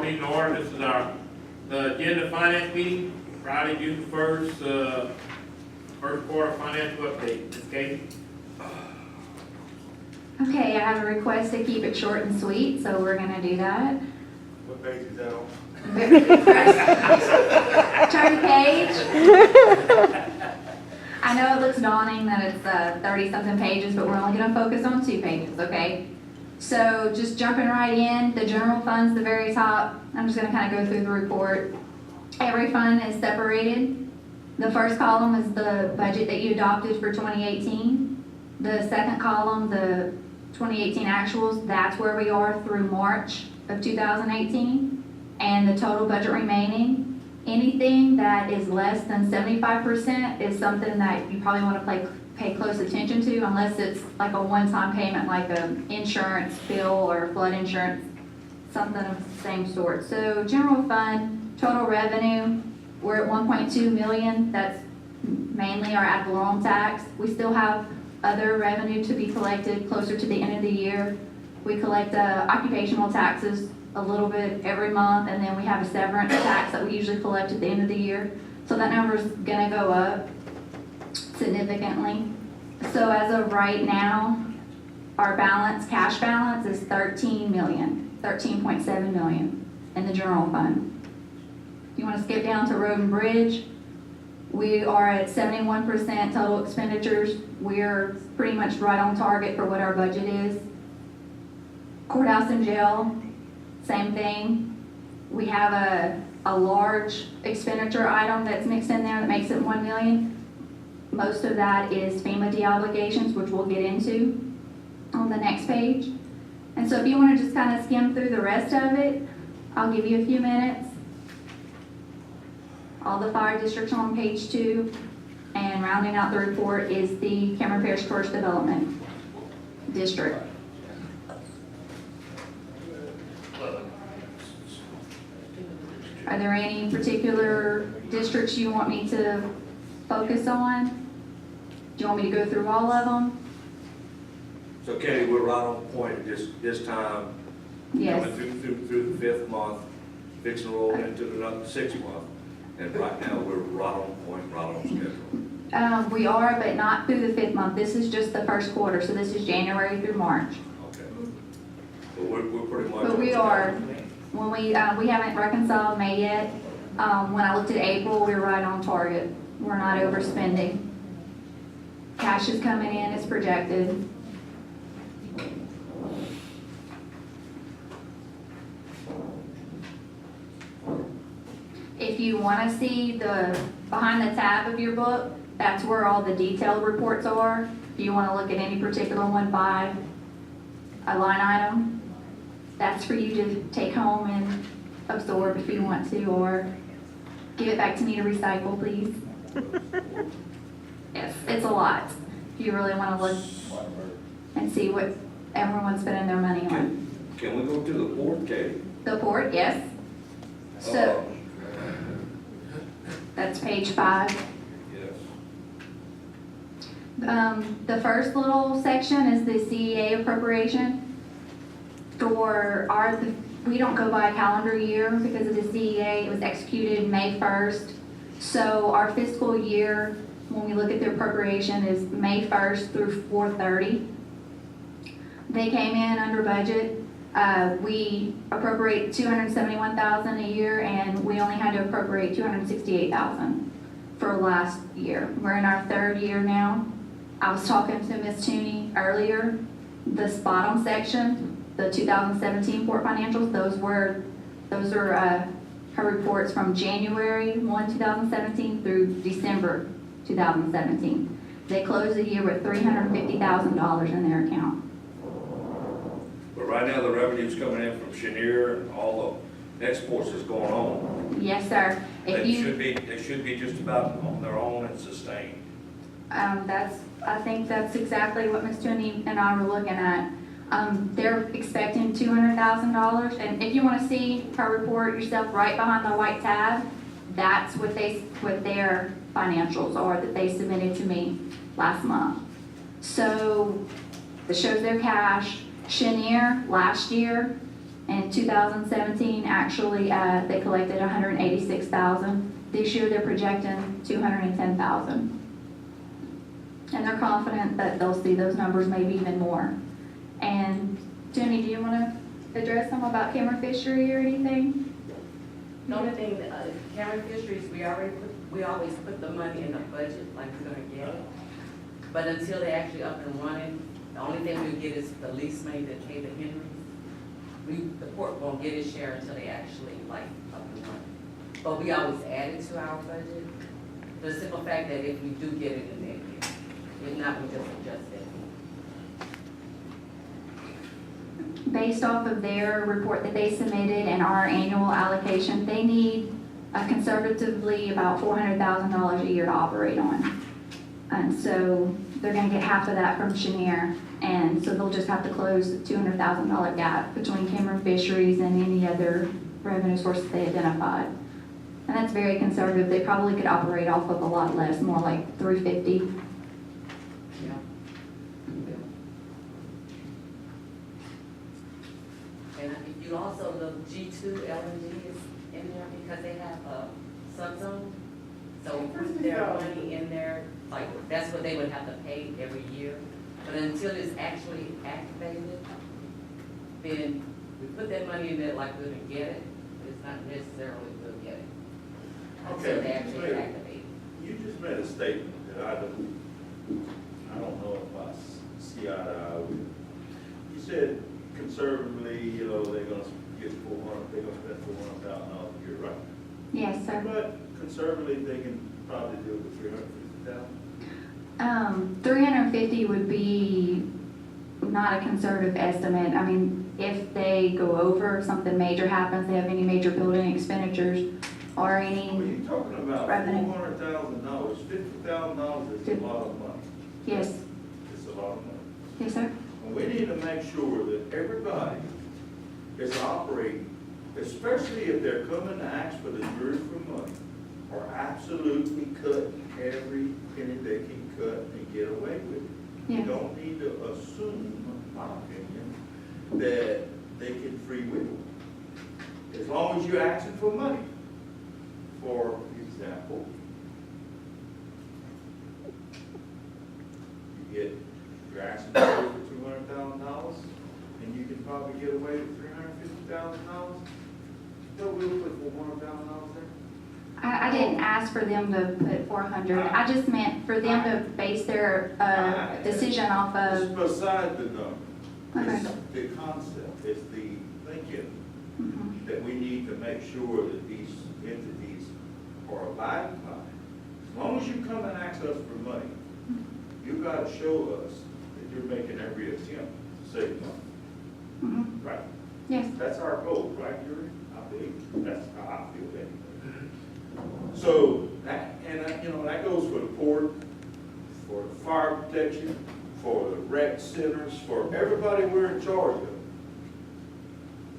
meeting to order. This is the agenda finance meeting, Friday, June 1st, first quarter financial update. Ms. Katie? Okay, I have a request to keep it short and sweet, so we're gonna do that. What page is that on? Turn the page. I know it looks daunting that it's 30-something pages, but we're only gonna focus on 2 pages, okay? So just jumping right in, the general fund's the very top. I'm just gonna kind of go through the report. Every fund is separated. The first column is the budget that you adopted for 2018. The second column, the 2018 actuals, that's where we are through March of 2018. And the total budget remaining, anything that is less than 75% is something that you probably want to pay close attention to, unless it's like a one-time payment, like an insurance bill or flood insurance, something of the same sort. So general fund, total revenue, we're at 1.2 million. That's mainly our ad valorem tax. We still have other revenue to be collected closer to the end of the year. We collect occupational taxes a little bit every month, and then we have a severance tax that we usually collect at the end of the year. So that number is gonna go up significantly. So as of right now, our balance, cash balance is 13.7 million in the general fund. You wanna skip down to road and bridge? We are at 71% total expenditures. We're pretty much right on target for what our budget is. Courthouse and jail, same thing. We have a large expenditure item that's mixed in there that makes it 1 million. Most of that is FEMA de-obligations, which we'll get into on the next page. And so if you want to just kind of skim through the rest of it, I'll give you a few minutes. All the fire districts on page 2, and rounding out the report is the Cameron Parish Tourist Development District. Are there any particular districts you want me to focus on? Do you want me to go through all of them? So Katie, we're right on point at this time. Yes. Coming through the 5th month, fixing to roll into the 6th month. And right now, we're right on point, right on schedule. We are, but not through the 5th month. This is just the first quarter, so this is January through March. Okay. But we're pretty much. But we are, when we haven't reconciled May yet. When I looked at April, we were right on target. We're not overspending. Cash is coming in as projected. If you want to see the behind the tab of your book, that's where all the detailed reports are. If you want to look at any particular one by a line item, that's for you to take home and absorb if you want to, or give it back to me to recycle, please. Yes, it's a lot. If you really want to look and see what everyone's spending their money on. Can we go to the port, Katie? The port, yes. So that's page 5. Yes. The first little section is the CEA appropriation. We don't go by a calendar year because of the CEA. It was executed May 1st. So our fiscal year, when we look at the appropriation, is May 1st through 4/30. They came in under budget. We appropriate $271,000 a year, and we only had to appropriate $268,000 for last year. We're in our 3rd year now. I was talking to Ms. Tooney earlier. This bottom section, the 2017 port financials, those are her reports from January 1, 2017 through December 2017. They closed the year with $350,000 in their account. But right now, the revenue's coming in from Cheniere and all the exports that's going on. Yes, sir. They should be just about on their own and sustained. I think that's exactly what Ms. Tooney and I were looking at. They're expecting $200,000, and if you want to see her report yourself, right behind the white tab, that's what their financials are that they submitted to me last month. So it shows their cash. Cheniere last year In 2017, actually, they collected 186,000. This year, they're projecting 210,000. And they're confident that they'll see those numbers, maybe even more. And Jenny, do you want to address them about camera fishery or anything? The only thing, county fisheries, we always put the money in the budget, like we're gonna get it. But until they actually up and running, the only thing we get is the lease money that pay the Henrys. The port won't get its share until they actually like up and running. But we always add it to our budget. The simple fact that if we do get it in that year, if not, we just adjust it. Based off of their report that they submitted and our annual allocation, they need conservatively about $400,000 a year to operate on. And so they're gonna get half of that from Cheniere, and so they'll just have to close the $200,000 gap between Cameron Fisheries and any other revenue sources they identified. And that's very conservative. They probably could operate off of a lot less, more like 350. Yeah. And if you also look, G2 LNG is in there because they have a subzone. So we put their money in there, like, that's what they would have to pay every year. But until it's actually activated, then we put that money in there like we're gonna get it, but it's not necessarily we'll get it. Until they actually activate. You just made a statement that I don't know if I see eye to eye with. You said conservatively, they're gonna get they're gonna spend $400,000 a year, right? Yes, sir. But conservatively, they can probably do it with $350,000. 350 would be not a conservative estimate. I mean, if they go over, if something major happens, they have any major building expenditures or When any, you're talking about Revenue. $400,000, $50,000 is a lot of money. yes, It's a lot of money. yes, sir. And we need to make sure that everybody is operating, especially if they're coming to ask for the jury for money, are absolutely cutting every penny they can cut and get away with it. You Yes. don't need to assume, in my opinion, that they can free will. As long as you're asking for money. For example, you're asking for $200,000, and you can probably get away with $350,000. So we'll put $400,000 there. I didn't ask for them to put 400. I just meant for them to base their decision off It's of. beside the number. Okay. It's the concept, it's the thinking Mhm. that we need to make sure that these entities are abiding by. As long as you come and ask us for money, you gotta show us that you're making every attempt to save money. Mhm. Right? Yes, That's our goal, right, Yuri? I believe, that's how I feel anyway. So, that goes for the port, for the fire protection, for the rec centers, for everybody we're in charge of.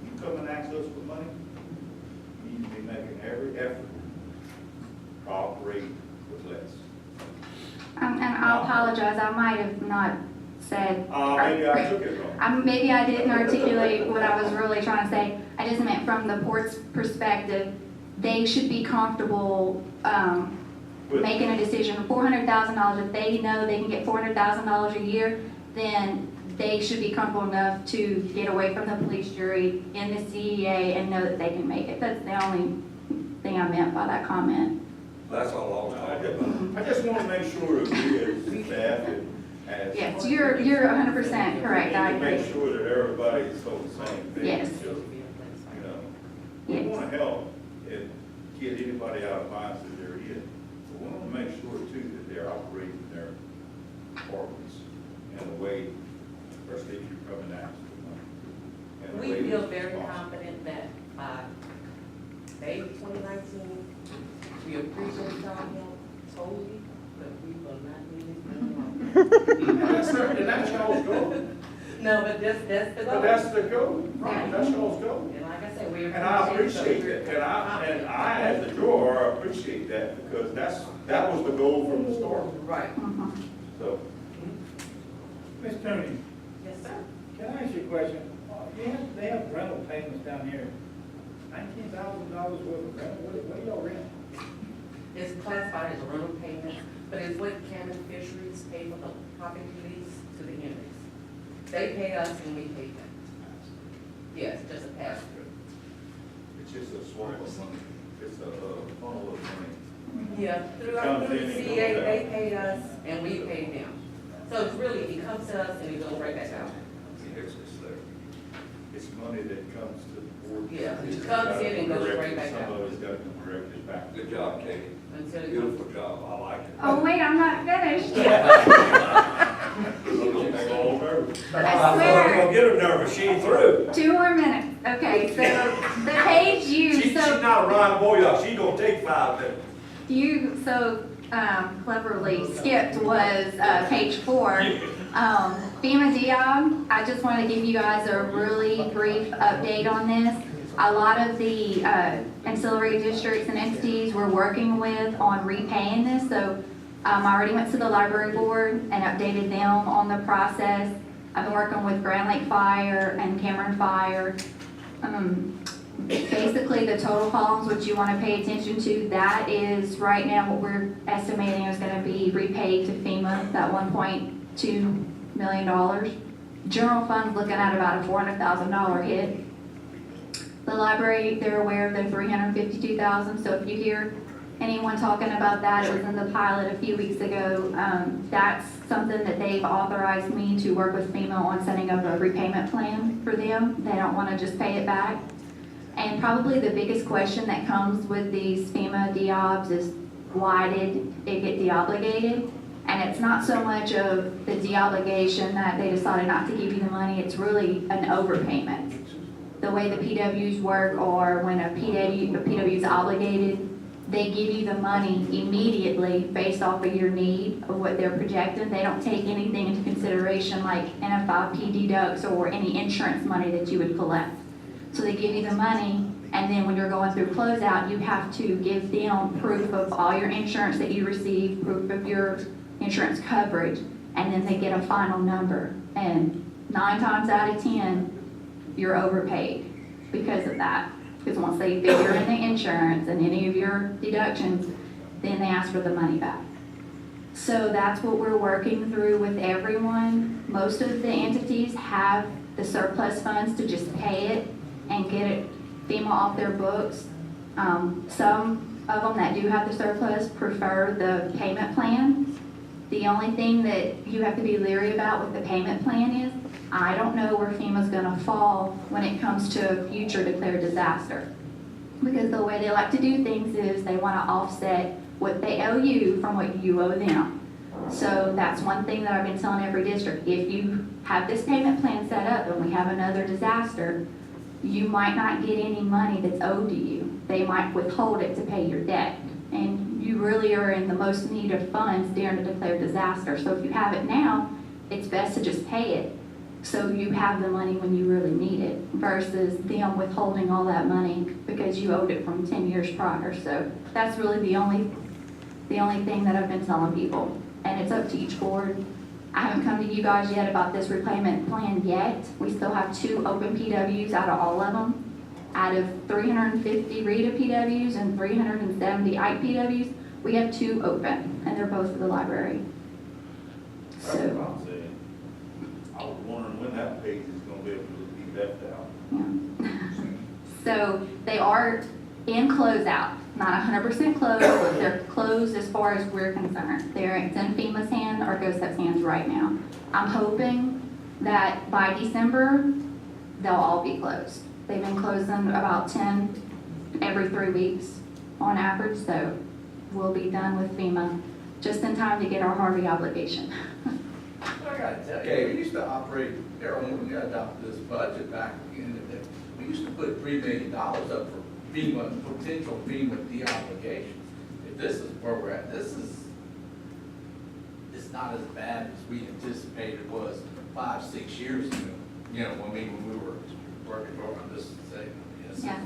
You come and ask us for money, you need to be making every effort to operate with less. and I apologize. I might have not said. Maybe I took it wrong. Maybe I didn't articulate what I was really trying to say. I just meant from the port's perspective, they should be comfortable With- making a decision for $400,000. If they know they can get $400,000 a year, then they should be comfortable enough to get away from the police jury in the CEA and know that they can make it. That's the only thing I meant by that comment. That's all I was talking about. I just want to make sure that we as staff and as. Yes, you're 100% correct. I We need to agree. make sure that everybody is on the same page. Yes. because, We Yes. want to help and get anybody out of minds that they're in. But we want to make sure too that they're operating their departments in a way, especially if you're coming out. We feel very confident that by May 2019, we appreciate y'all help totally, but we will not need it anymore. And that's y'all's goal. No, but that's the goal. But that's the goal, right, that's y'all's goal. And like I said, we And I appreciate that, and I as the drawer, appreciate that, because that was the goal from the start, Right. Mhm. so. Ms. Tony, Yes, sir. can I ask you a question? They have rental payments down here, $19,000 worth of rental, what do y'all rent? It's classified as a rental payment, but it's what Cameron Fisheries pay for the property lease to the entities. They pay us and we pay them. Yes, just a pass through. It's just a swap of money. It's a funnel of money. Yeah, through the CA, they pay us and we pay them. So it's really, it comes to us and it goes right back out. It's there. It's money that comes to the board. Yeah, it comes in and goes right back Some out. of it's got to come directly back. Good job, Katie. Until it Beautiful job. I like it. Oh, wait, I'm not finished. Make all nervous. I swear. Don't get her nervous, she ain't through. 2 more minutes. Okay, so the page She's so not a Ryan Boyle, she gonna take 5 minutes. cleverly skipped was page 4. FEMA Dion, I just want to give you guys a really brief update on this. A lot of the ancillary districts and entities we're working with on repaying this, so I already went to the library board and updated them on the process. I've been working with Grand Lake Fire and Cameron Fire. Basically, the total columns, which you want to pay attention to, that is right now what we're estimating is going to be repaid to FEMA, that $1.2 million. General fund's looking at about a $400,000 hit. The library, they're aware of their $352,000, so if you hear anyone talking about that, it was in the pilot a few weeks ago. That's something that they've authorized me to work with FEMA on setting up a repayment plan for them. They don't want to just pay it back. And probably the biggest question that comes with these FEMA deobs is, why did it get deobligated? And it's not so much of the deobligation that they decided not to give you the money, it's really an overpayment. The way the PWs work, or when a PW is obligated, they give you the money immediately based off of your need of what they're projecting. They don't take anything into consideration like NFIP deducts or any insurance money that you would collect. So they give you the money, and then when you're going through closeout, you have to give them proof of all your insurance that you receive, proof of your insurance coverage, and then they get a final number. And 9 times out of 10, you're overpaid because of that. Because once they figure in the insurance and any of your deductions, then they ask for the money back. So that's what we're working through with everyone. Most of the entities have the surplus funds to just pay it and get it FEMA off their books. Some of them that do have the surplus prefer the payment plan. The only thing that you have to be leery about with the payment plan is, I don't know where FEMA's gonna fall when it comes to a future declared disaster. Because the way they like to do things is they wanna offset what they owe you from what you owe them. So that's one thing that I've been telling every district. If you have this payment plan set up and we have another disaster, you might not get any money that's owed to you. They might withhold it to pay your debt. And you really are in the most need of funds during a declared disaster. So if you have it now, it's best to just pay it, so you have the money when you really need it, versus them withholding all that money because you owed it from 10 years prior. So that's really the only thing that I've been telling people. And it's up to each board. I haven't come to you guys yet about this repayment plan yet. We still have 2 open PWs out of all of them. Out of 350 RETA PWs and 370 IPE PWs, we have 2 open, and they're both for the library. That's what I'm saying. I was wondering when that page is gonna be able to be left out. Yeah. So they are in closeout, not 100% closed, but they're closed as far as we're concerned. It's in FEMA's hand or GOSEP's hands right now. I'm hoping that by December, they'll all be closed. They've been closing about 10 every 3 weeks on average, so we'll be done with FEMA just in time to get our Harvey obligation. I gotta tell you, we used to operate, Daryl, when we adopted this budget back in the day, we used to put $3 million up for FEMA, potential FEMA deobligations. If this is where we're at, it's not as bad as we anticipated it was 5-6 years ago. You know, when we were working on this thing. Yes. Yeah.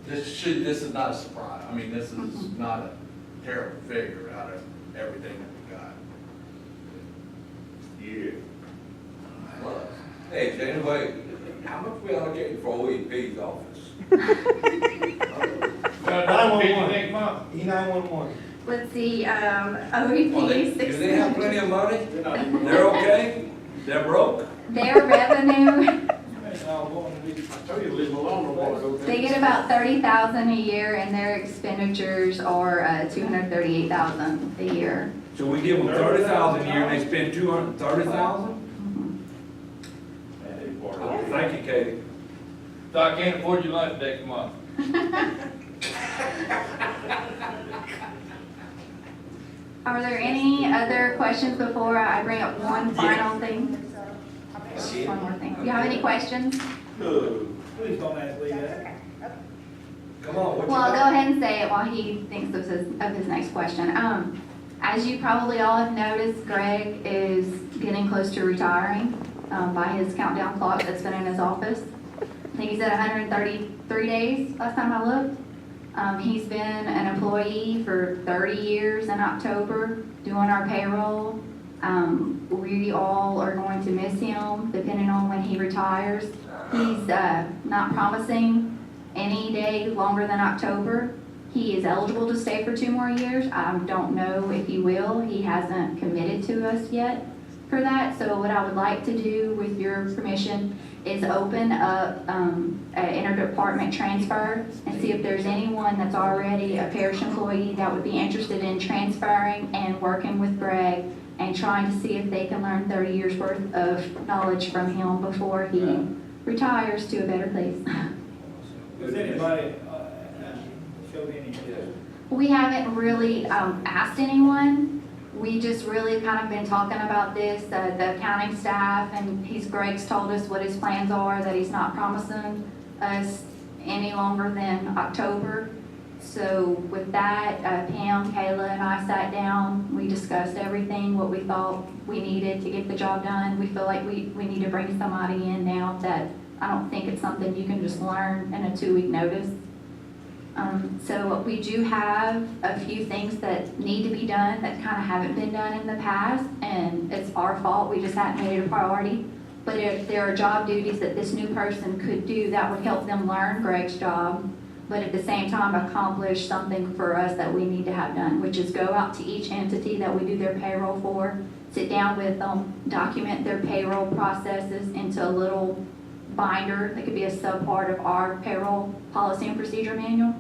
This is not a surprise. I mean, this is not a terrible figure out of everything that we got. Yeah. Well, Hey, Jane, wait, How much we allocated for OEP's office? Next month. E911. Let's see, Well, OEP, do they have plenty of money? They're not even- They're okay? They're broke? their revenue, I tell you, leave them alone, no more. they get about 30,000 a year, and their expenditures are 238,000 a year. So we give them 30,000 a year and they spend 230,000? And they part of it. Thank you, Katie. So I can't afford your lunch next month. Are there any other questions before I bring up one final thing? One more thing. Do you have any questions? Good. Please don't ask Lee that. Come on, what you Well, I'll got? go ahead and say it while he thinks of his next question. As you probably all have noticed, Greg is getting close to retiring, by his countdown clock that's been in his office. I think he's at 133 days, last time I looked. He's been an employee for 30 years in October, doing our payroll. We all are going to miss him, depending on when he retires. He's, not promising any day longer than October. He is eligible to stay for 2 more years. I don't know if he will. He hasn't committed to us yet for that. So what I would like to do, with your permission, is open up an interdepartment transfer and see if there's anyone that's already a parish employee that would be interested in transferring and working with Greg and trying to see if they can learn 30 years worth of knowledge from him before he retires to a better place. Does anybody, showed any interest? We haven't really asked anyone. We just really kind of been talking about this, the accounting staff, and Greg's told us what his plans are, that he's not promising us any longer than October. So with that, Pam, Kayla, and I sat down, we discussed everything, what we thought we needed to get the job done. We feel like we need to bring somebody in now that I don't think it's something you can just learn in a 2-week notice. So we do have a few things that need to be done that kind of haven't been done in the past, and it's our fault, we just hadn't made it a priority. But if there are job duties that this new person could do that would help them learn Greg's job, but at the same time accomplish something for us that we need to have done, which is go out to each entity that we do their payroll for, sit down with them, document their payroll processes into a little binder that could be a sub-part of our payroll policy and procedure manual.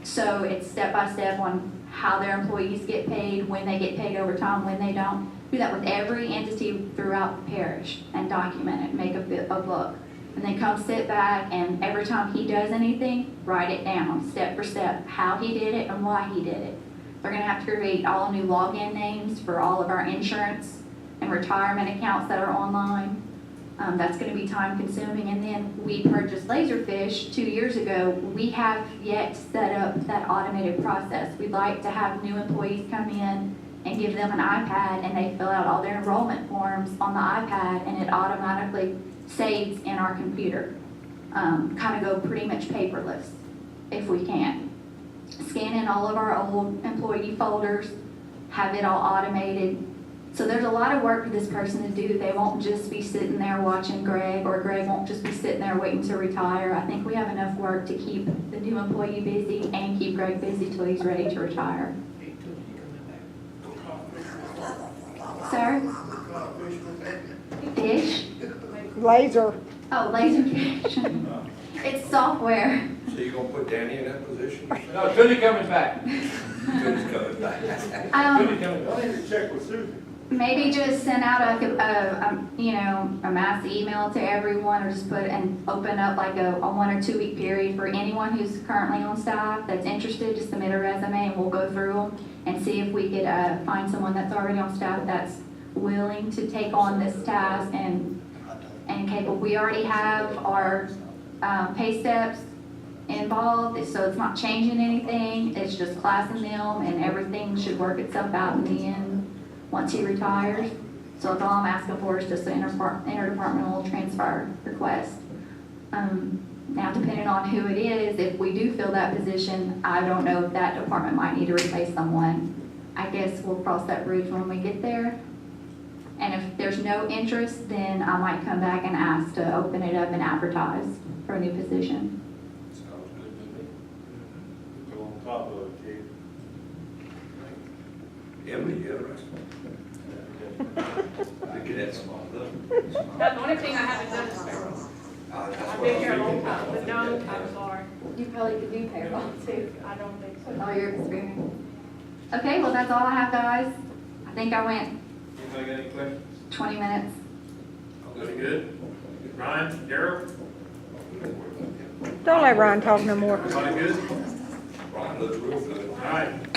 So it's step-by-step on how their employees get paid, when they get paid overtime, when they don't. Do that with every entity throughout the parish and document it, make a book. And then come sit back, and every time he does anything, write it down, step for step, how he did it and why he did it. They're gonna have to create all new login names for all of our insurance and retirement accounts that are online. That's gonna be time consuming. And then we purchased Laserfish 2 years ago. We have yet to set up that automated process. We'd like to have new employees come in and give them an iPad, and they fill out all their enrollment forms on the iPad, and it automatically saves in our computer. Kind of go pretty much paperless if we can. Scan in all of our old employee folders, have it all automated. So there's a lot of work for this person to do. They won't just be sitting there watching Greg, or Greg won't just be sitting there waiting to retire. I think we have enough work to keep the new employee busy and keep Greg busy till he's ready to retire. Sir? Fish? Laser. Oh, Laserfish. It's software. So you gonna put Danny in that position? No, Tootie coming back. Who's coming back? Tootie Um, coming I back. need to check with Susan. maybe just send out a mass email to everyone, or just put and open up like a 1 or 2 week period for anyone who's currently on staff that's interested to submit a resume, and we'll go through them and see if we could find someone that's already on staff that's willing to take on this task and capable. We already have our pay steps involved, so it's not changing anything. It's just classing them, and everything should work itself out in the end once he retires. So that's all I'm asking for, is just an interdepartmental transfer request. Now, depending on who it is, if we do fill that position, I don't know if that department might need to replace someone. I guess we'll cross that bridge when we get there. And if there's no interest, then I might come back and ask to open it up and advertise for a new position. Sounds good to me. Go on top of it, kid. Emily, you interested? I could add some on The only thing I haven't done is payroll. I've been here a long time, but no, I'm sorry. You probably could do payroll too, I don't think so. with all your experience. Okay, well, that's all I have, guys. I think I went Anybody got any questions? 20 minutes. Very good. Ryan, Darrell, Don't let Ryan talk no more. everybody good? Brian looks real good. All right,